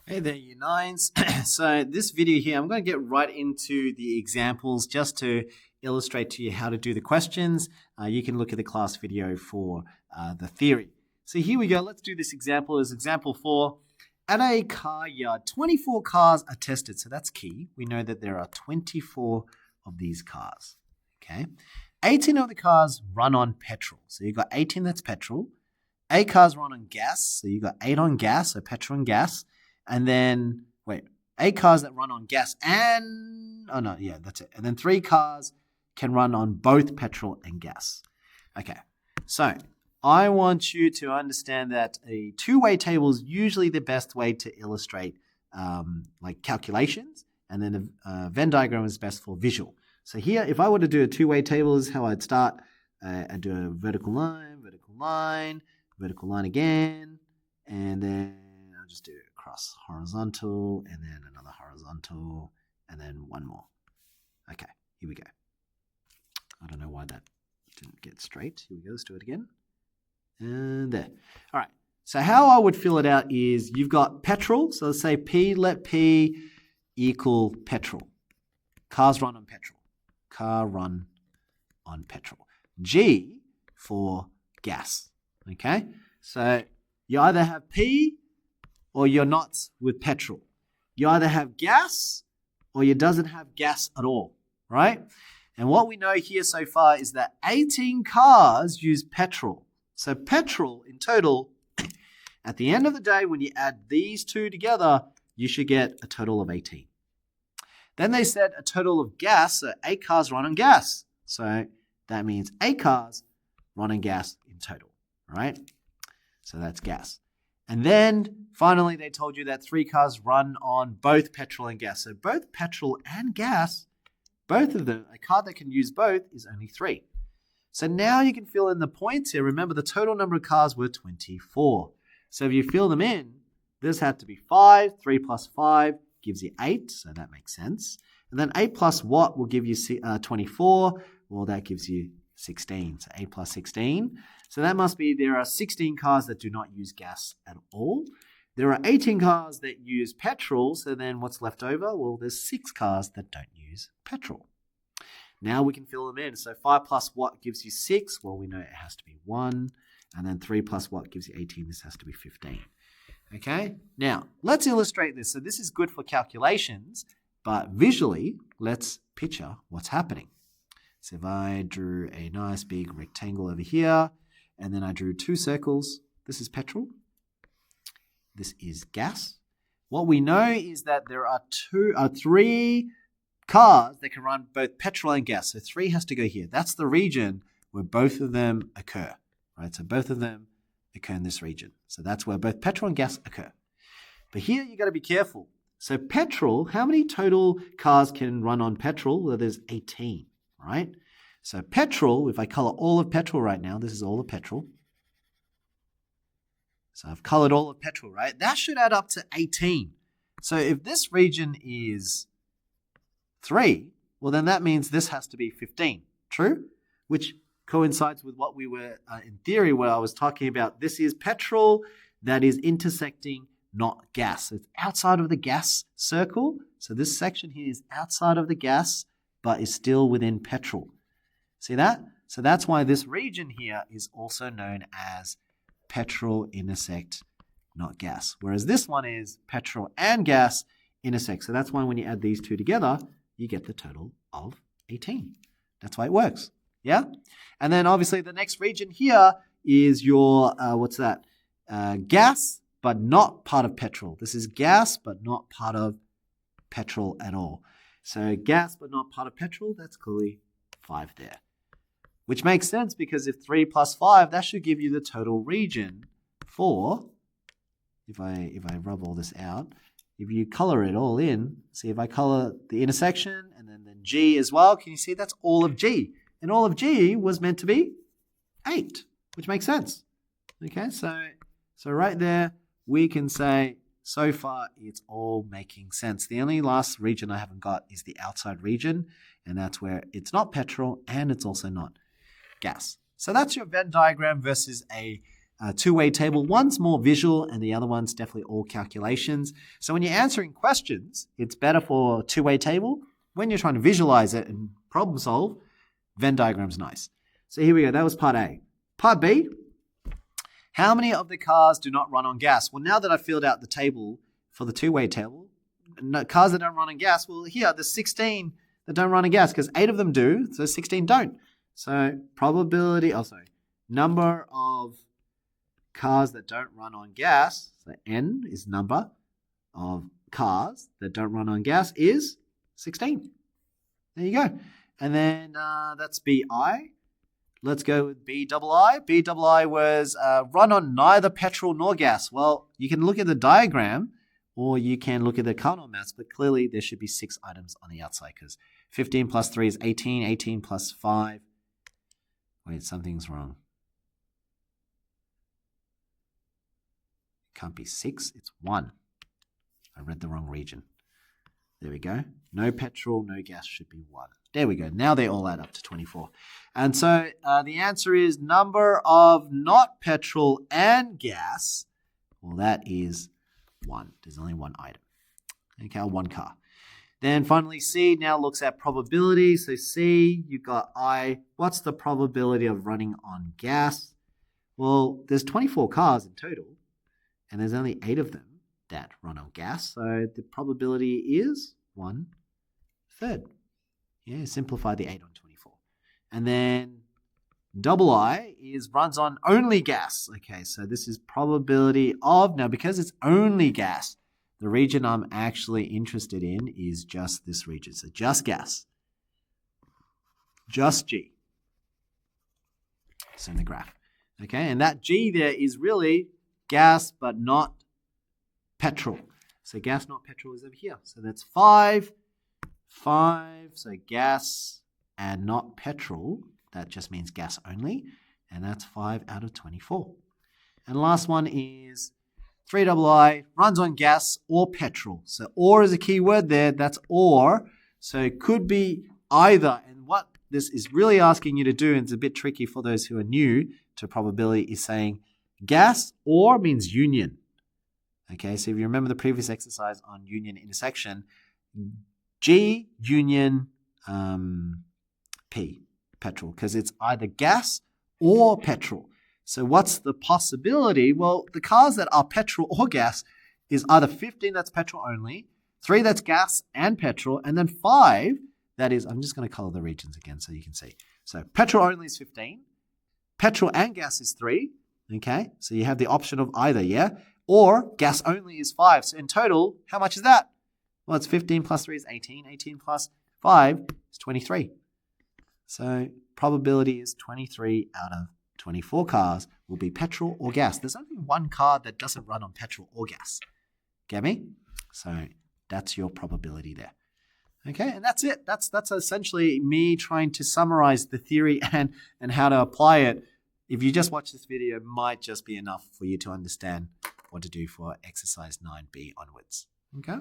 Hey there, you nines. So this video here, I'm going to get right into the examples just to illustrate to you how to do the questions. You can look at the class video for the theory. So here we go. Let's do this example as example 4. At a car yard, 24 cars are tested. So that's key. We know that there are 24 of these cars. Okay. 18 of the cars run on petrol. So you've got 18 that's petrol. 8 cars run on gas. So you've got 8 on gas, so petrol and gas. And then, 8 cars that run on gas and, that's it. And then 3 cars can run on both petrol and gas. Okay, so I want you to understand that a two-way table is usually the best way to illustrate like calculations, and then a Venn diagram is best for visual. So here, if I were to do a two-way table, this is how I'd start. I'd do a vertical line, vertical line again, and then I'll just do cross horizontal, and then another horizontal, and then one more. Okay, here we go. I don't know why that didn't get straight. Here we go, let's do it again. And there. All right, so how I would fill it out is you've got petrol, so let's say P, let P equal petrol. Cars run on petrol. Car run on petrol. G for gas, okay? So you either have P or you're not with petrol. You either have gas or you doesn't have gas at all, right? And what we know here so far is that 18 cars use petrol. So petrol in total, at the end of the day, when you add these two together, you should get a total of 18. Then they said a total of gas, so 8 cars run on gas. So that means 8 cars run on gas in total, right? So that's gas. And then finally, they told you that 3 cars run on both petrol and gas. So both petrol and gas, both of them, a car that can use both is only 3. So now you can fill in the points here. Remember, the total number of cars were 24. So if you fill them in, this had to be 5. 3 plus 5 gives you 8. So that makes sense. And then 8 plus what will give you 24? Well, that gives you 16. So 8 plus 16. So that must be there are 16 cars that do not use gas at all. There are 18 cars that use petrol. So then what's left over? Well, there's 6 cars that don't use petrol. Now we can fill them in. So 5 plus what gives you 6? Well, we know it has to be 1. And then 3 plus what gives you 18? This has to be 15. Okay? Now, let's illustrate this. So this is good for calculations, but visually, let's picture what's happening. So if I drew a nice big rectangle over here, and then I drew 2 circles, this is petrol, this is gas. What we know is that there are 3 cars that can run both petrol and gas. So 3 has to go here. That's the region where both of them occur, right? So both of them occur in this region. So that's where both petrol and gas occur. But here you got to be careful. So petrol, how many total cars can run on petrol? Well, there's 18, right? So petrol, if I color all of petrol right now, this is all of petrol. So I've colored all of petrol, right? That should add up to 18. So if this region is 3, well, then that means this has to be 15. True? Which coincides with what we were in theory where I was talking about. This is petrol that is intersecting not gas. It's outside of the gas circle. So this section here is outside of the gas, but is still within petrol. See that? So that's why this region here is also known as petrol intersect not gas. Whereas this one is petrol and gas intersect. So that's why when you add these two together, you get the total of 18. That's why it works. Yeah? And then obviously the next region here is your, gas, but not part of petrol. This is gas, but not part of petrol at all. So gas, but not part of petrol, that's clearly 5 there. Which makes sense because if 3 plus 5, that should give you the total region for, if I rub all this out, if you color it all in, see if I color the intersection and then G as well, can you see that's all of G? And all of G was meant to be 8, which makes sense. Okay, so right there, we can say so far it's all making sense. The only last region I haven't got is the outside region, and that's where it's not petrol and it's also not gas. So that's your Venn diagram versus a two-way table. One's more visual and the other one's definitely all calculations. So when you're answering questions, it's better for two-way table. When you're trying to visualize it and problem solve, Venn diagram's nice. So here we go. That was part A. Part B, how many of the cars do not run on gas? Well, now that I've filled out the table for the two-way table, cars that don't run on gas, well, here, there's 16 that don't run on gas because 8 of them do, so 16 don't. So number of cars that don't run on gas, so N is number of cars that don't run on gas is 16. There you go. And then that's BI. Let's go with BII. BII was run on neither petrol nor gas. Well, you can look at the diagram or you can look at the cardinal maths, but clearly there should be 6 items on the outside because 15 plus 3 is 18, 18 plus 5. Wait, something's wrong. It can't be 6, it's 1. I read the wrong region. There we go. No petrol, no gas should be 1. There we go. Now they all add up to 24. And so the answer is number of not petrol and gas. Well, that is 1. There's only 1 item. Okay, 1 car. Then finally, C now looks at probability. So C, you've got I. What's the probability of running on gas? Well, there's 24 cars in total, and there's only 8 of them that run on gas. So the probability is 1/3. Yeah, simplify the 8 on 24. And then I runs on only gas. Okay, so this is probability of, now because it's only gas, the region I'm actually interested in is just this region. So just gas. Just G. It's in the graph. Okay, and that G there is really gas but not petrol. So gas not petrol is over here. So that's 5. So gas and not petrol, that just means gas only, and that's 5 out of 24. And last one is 3II, runs on gas or petrol. So or is a key word there, that's or. So it could be either, and what this is really asking you to do, and it's a bit tricky for those who are new to probability, is saying gas or means union. Okay, so if you remember the previous exercise on union intersection, G union P, petrol, because it's either gas or petrol. So what's the possibility? Well, the cars that are petrol or gas is either 15 that's petrol only, 3 that's gas and petrol, and then 5 that is, I'm just going to color the regions again so you can see. So petrol only is 15, petrol and gas is 3, okay? So you have the option of either, yeah? Or gas only is 5. So in total, how much is that? Well, it's 15 plus 3 is 18. 18 plus 5 is 23. So probability is 23 out of 24 cars will be petrol or gas. There's only 1 car that doesn't run on petrol or gas. Get me? So that's your probability there. Okay, and that's it. That's essentially me trying to summarize the theory and how to apply it. If you just watch this video, it might just be enough for you to understand what to do for exercise 9B onwards. Okay?